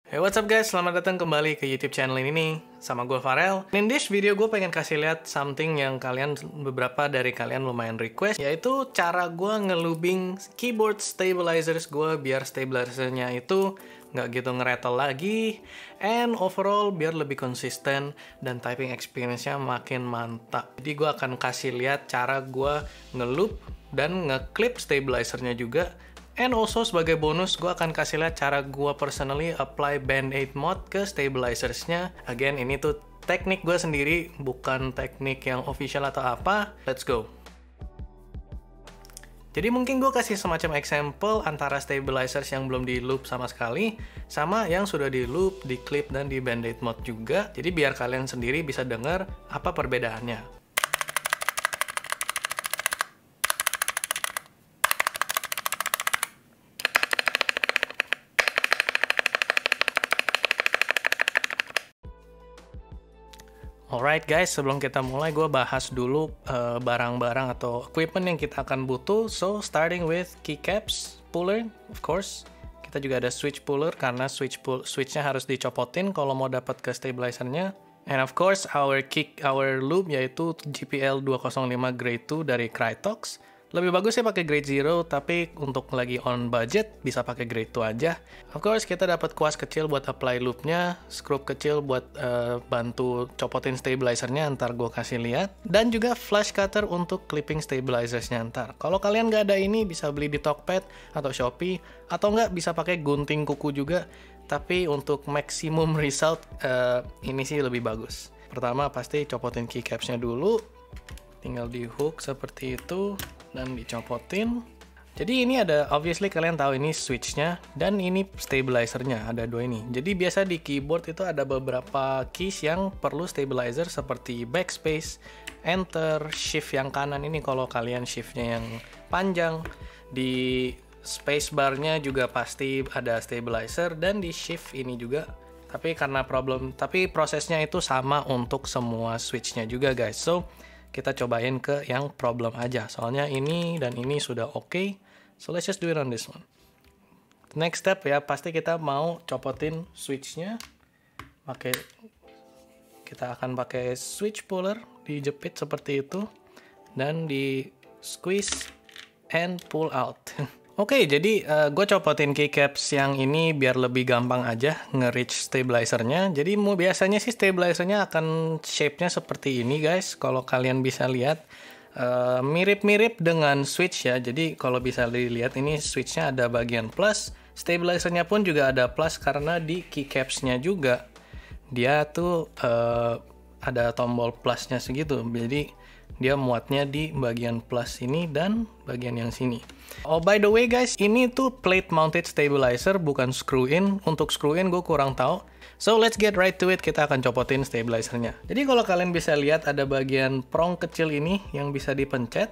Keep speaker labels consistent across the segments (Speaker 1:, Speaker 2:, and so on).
Speaker 1: Hey, what's up guys? Selamat datang kembali ke YouTube channel ini nih. Sama gue Farel. In this video gue pengen kasih lihat something yang beberapa dari kalian lumayan request, yaitu cara gue ngelubing keyboard stabilizers gue biar stabilizernya itu nggak gitu ngeretel lagi, and overall biar lebih konsisten dan typing experience-nya makin mantap. Jadi gue akan kasih lihat cara gue ngeloop dan ngeclip stabilizernya juga. And also sebagai bonus, gue akan kasih lihat cara gue personally apply Band-Aid mode ke stabilizersnya. Again, ini tuh teknik gue sendiri, bukan teknik yang official atau apa. Let's go. Jadi mungkin gue kasih semacam example antara stabilizers yang belum di loop sama sekali, sama yang sudah di loop, di clip, dan di Band-Aid mode juga. Jadi biar kalian sendiri bisa dengar apa perbedaannya. Alright guys, sebelum kita mulai gue bahas dulu barang-barang atau equipment yang kita akan butuh. So, starting with keycaps, puller, of course. Kita juga ada switch puller karena switchnya harus dicopotin kalau mau dapat ke stabilizernya. And of course, our loop yaitu GPL 205 Grade 2 dari Krytox. Lebih bagus sih pakai Grade 0, tapi untuk lagi on budget bisa pakai Grade 2 aja. Of course, kita dapat kuas kecil buat apply loopnya, screw kecil buat bantu copotin stabilizernya, ntar gue kasih lihat. Dan juga flash cutter untuk clipping stabilizersnya ntar. Kalau kalian nggak ada ini, bisa beli di Tokped atau Shopee, atau nggak bisa pakai gunting kuku juga. Tapi untuk maximum result, ini sih lebih bagus. Pertama pasti copotin keycapsnya dulu, tinggal di hook seperti itu dan dicopotin. Jadi ini ada, obviously kalian tahu ini switchnya dan ini stabilizernya, ada dua ini. Jadi biasa di keyboard itu ada beberapa keys yang perlu stabilizer seperti backspace, enter, shift yang kanan ini kalau kalian shiftnya yang panjang. Di spacebarnya juga pasti ada stabilizer dan di shift ini juga. Tapi prosesnya itu sama untuk semua switchnya juga guys. So kita cobain ke yang problem aja. Soalnya ini dan ini sudah oke. So let's just do it on this one. Next step ya, pasti kita mau copotin switchnya. Kita akan pakai switch puller, dijepit seperti itu. Dan di squeeze and pull out. Oke, jadi gue copotin keycaps yang ini biar lebih gampang aja nge-reach stabilizernya. Jadi biasanya sih stabilizernya akan shape-nya seperti ini guys. Kalau kalian bisa lihat, mirip-mirip dengan switch ya. Jadi kalau bisa dilihat ini switch-nya ada bagian plus. Stabilizernya pun juga ada plus karena di keycaps-nya juga dia tuh ada tombol plusnya segitu. Jadi dia muatnya di bagian plus ini dan bagian yang sini. Oh by the way guys, ini tuh plate mounted stabilizer bukan screw in. Untuk screw in gue kurang tahu. So let's get right to it, kita akan copotin stabilizernya. Jadi kalau kalian bisa lihat ada bagian prong kecil ini yang bisa dipencet.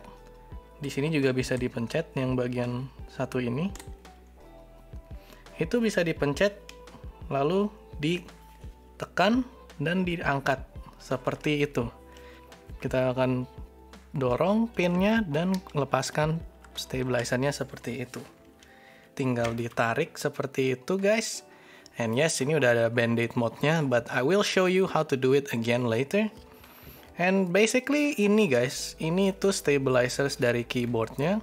Speaker 1: Di sini juga bisa dipencet yang bagian satu ini. Itu bisa dipencet lalu ditekan dan diangkat seperti itu. Kita akan dorong pinnya dan lepaskan stabilizernya seperti itu. Tinggal ditarik seperti itu guys. And yes, ini udah ada Band-Aid mode-nya, but I will show you how to do it again later. And basically ini guys, ini tuh stabilizers dari keyboardnya.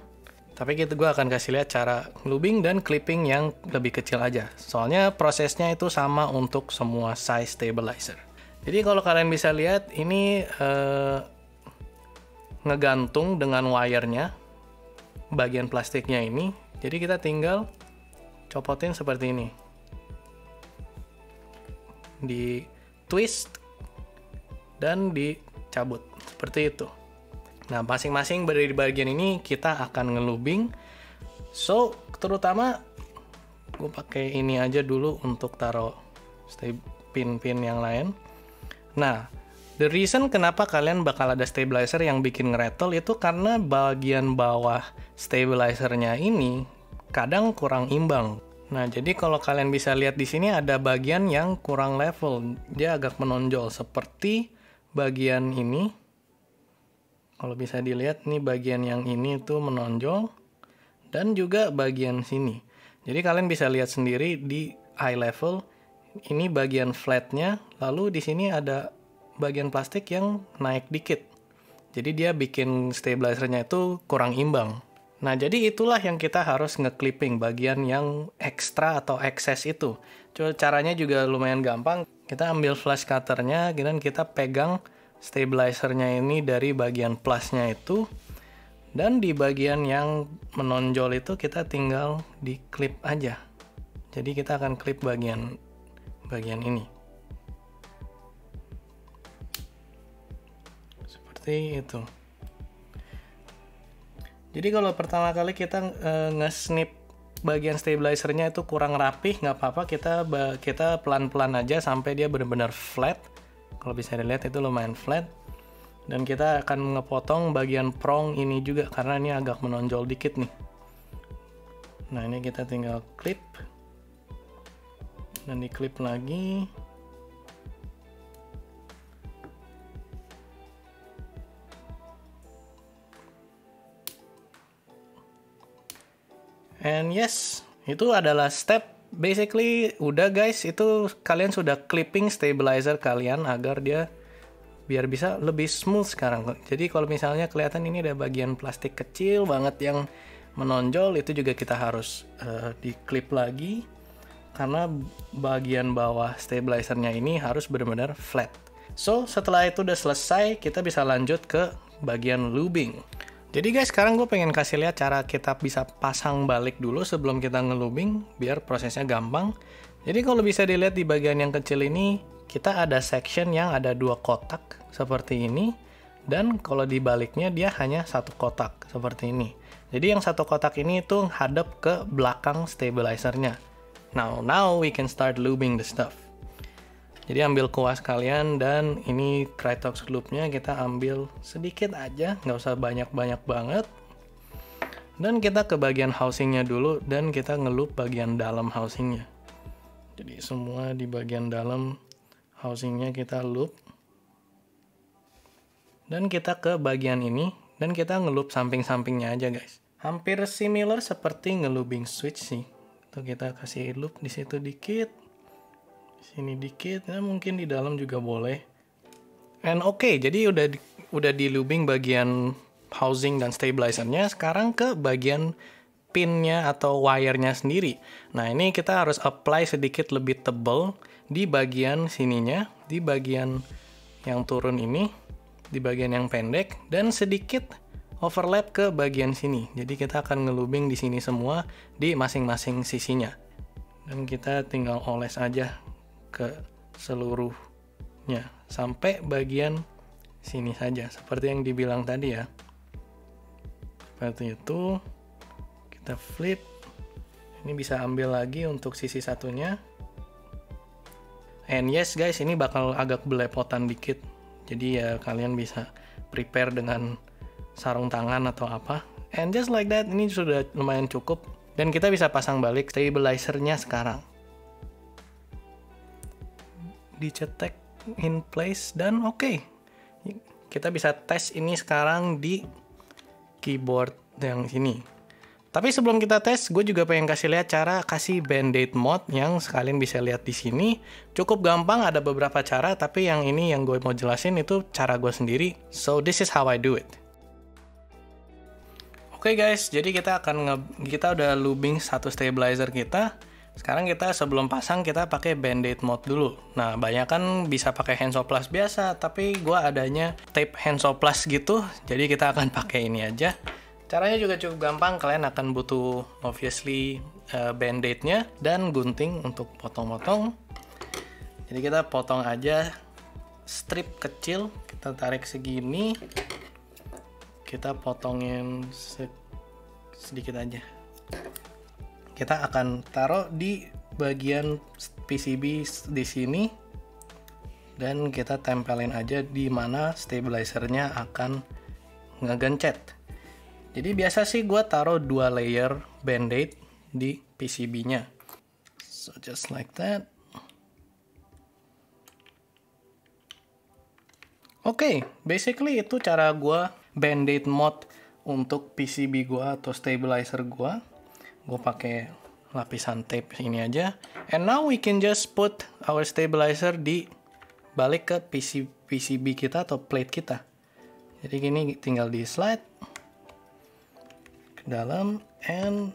Speaker 1: Tapi gue akan kasih lihat cara looping dan clipping yang lebih kecil aja. Soalnya prosesnya itu sama untuk semua size stabilizer. Jadi kalau kalian bisa lihat ini ngegantung dengan wire-nya bagian plastiknya ini. Jadi kita tinggal copotin seperti ini. Di twist dan dicabut seperti itu. Nah, masing-masing dari bagian ini kita akan ngelubing. So, terutama gue pakai ini aja dulu untuk taruh pin-pin yang lain. Nah, the reason kenapa kalian bakal ada stabilizer yang bikin ngeretel itu karena bagian bawah stabilizernya ini kadang kurang imbang. Nah, jadi kalau kalian bisa lihat di sini ada bagian yang kurang level, dia agak menonjol seperti bagian ini. Kalau bisa dilihat nih bagian yang ini tuh menonjol dan juga bagian sini. Jadi kalian bisa lihat sendiri di eye level ini bagian flatnya, lalu di sini ada bagian plastik yang naik dikit. Jadi dia bikin stabilizernya itu kurang imbang. Nah, jadi itulah yang kita harus nge-clipping bagian yang ekstra atau excess itu. Caranya juga lumayan gampang. Kita ambil flash cutternya, dan kita pegang stabilizernya ini dari bagian plusnya itu. Dan di bagian yang menonjol itu kita tinggal di clip aja. Jadi kita akan clip bagian ini. Seperti itu. Jadi kalau pertama kali kita nge-snip bagian stabilizernya itu kurang rapih, nggak apa-apa, kita pelan-pelan aja sampai dia benar-benar flat. Kalau bisa dilihat itu lumayan flat. Dan kita akan ngepotong bagian prong ini juga karena ini agak menonjol dikit nih. Nah, ini kita tinggal clip. Dan diklip lagi. And yes, itu adalah step. Basically, udah guys, itu kalian sudah clipping stabilizer kalian agar dia biar bisa lebih smooth sekarang. Jadi kalau misalnya kelihatan ini ada bagian plastik kecil banget yang menonjol, itu juga kita harus diklip lagi. Karena bagian bawah stabilizernya ini harus benar-benar flat. So, setelah itu udah selesai, kita bisa lanjut ke bagian lubing. Jadi guys, sekarang gue pengen kasih lihat cara kita bisa pasang balik dulu sebelum kita ngelubing, biar prosesnya gampang. Jadi kalau bisa dilihat di bagian yang kecil ini, kita ada section yang ada 2 kotak seperti ini. Dan kalau dibaliknya dia hanya 1 kotak seperti ini. Jadi yang 1 kotak ini itu hadap ke belakang stabilizernya. Now we can start lubing the stuff. Jadi ambil kuas kalian, dan ini Krytox loopnya kita ambil sedikit aja, nggak usah banyak-banyak banget. Dan kita ke bagian housingnya dulu, dan kita ngeloop bagian dalam housingnya. Jadi semua di bagian dalam housingnya kita loop. Dan kita ke bagian ini, dan kita ngeloop samping-sampingnya aja guys. Hampir similar seperti ngelooping switch sih. Tuh kita kasih loop di situ dikit. Sini dikit, ya mungkin di dalam juga boleh. And oke, jadi udah di lubing bagian housing dan stabilizernya. Sekarang ke bagian pinnya atau wire-nya sendiri. Nah, ini kita harus apply sedikit lebih tebal di bagian sininya, di bagian yang turun ini, di bagian yang pendek, dan sedikit overlap ke bagian sini. Jadi kita akan ngelubing di sini semua di masing-masing sisinya. Dan kita tinggal oles aja ke seluruhnya sampai bagian sini saja, seperti yang dibilang tadi ya. Seperti itu. Kita flip. Ini bisa ambil lagi untuk sisi satunya. And yes guys, ini bakal agak belepotan dikit. Jadi ya kalian bisa prepare dengan sarung tangan atau apa. And just like that, ini sudah lumayan cukup. Dan kita bisa pasang balik stabilizernya sekarang. Dicetek in place, dan oke. Kita bisa tes ini sekarang di keyboard yang sini. Tapi sebelum kita tes, gue juga pengen kasih lihat cara kasih band-aid mode yang kalian bisa lihat di sini. Cukup gampang, ada beberapa cara, tapi yang ini yang gue mau jelasin itu cara gue sendiri. So this is how I do it. Oke guys, jadi kita udah lubing satu stabilizer kita. Sekarang kita sebelum pasang kita pakai band-aid mode dulu. Nah, banyak kan bisa pakai Hansoplast biasa, tapi gue adanya tape Hansoplast gitu, jadi kita akan pakai ini aja. Caranya juga cukup gampang, kalian akan butuh obviously band-aidnya dan gunting untuk potong-potong. Jadi kita potong aja strip kecil, kita tarik segini, kita potongin sedikit aja. Kita akan taruh di bagian PCB di sini, dan kita tempelin aja di mana stabilizernya akan ngegencet. Jadi biasa sih gue taruh 2 layer band-aid di PCB-nya. So just like that. Oke, basically itu cara gue band-aid mode untuk PCB gue atau stabilizer gue. Gue pakai lapisan tape ini aja. And now we can just put our stabilizer di balik ke PCB kita atau plate kita. Jadi gini tinggal di slide ke dalam and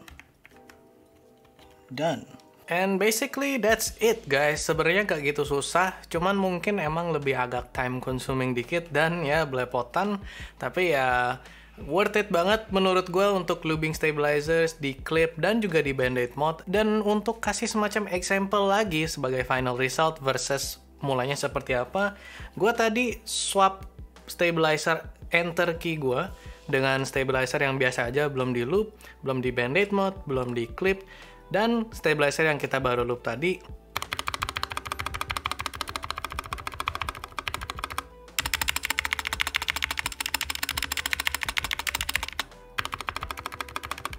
Speaker 1: done. And basically that's it guys. Sebenarnya gak gitu susah, cuman mungkin emang lebih agak time consuming dikit dan ya belepotan. Tapi ya worth it banget menurut gue untuk lubing stabilizers di clip dan juga di band-aid mode. Dan untuk kasih semacam example lagi sebagai final result versus mulanya seperti apa, gue tadi swap stabilizer enter key gue dengan stabilizer yang biasa aja, belum di loop, belum di band-aid mode, belum di clip, dan stabilizer yang kita baru loop tadi.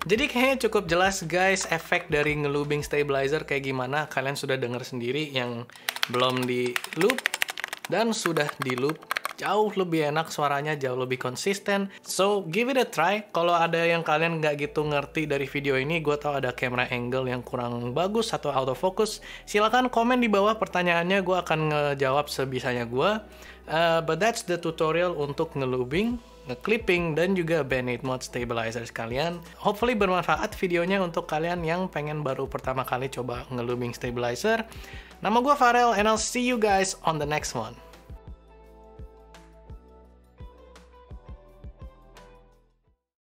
Speaker 1: Jadi kayaknya cukup jelas guys efek dari ngelubing stabilizer kayak gimana. Kalian sudah dengar sendiri yang belum di loop dan sudah di loop. Jauh lebih enak suaranya, jauh lebih konsisten. So, give it a try. Kalau ada yang kalian nggak gitu ngerti dari video ini, gue tahu ada camera angle yang kurang bagus atau autofocus, silakan komen di bawah pertanyaannya, gue akan ngejawab sebisanya gue. But that's the tutorial untuk ngelubing, nge-clipping, dan juga band-aid mode stabilizer sekalian. Hopefully bermanfaat videonya untuk kalian yang pengen baru pertama kali coba ngelubing stabilizer. Nama gue Farel, and I'll see you guys on the next one.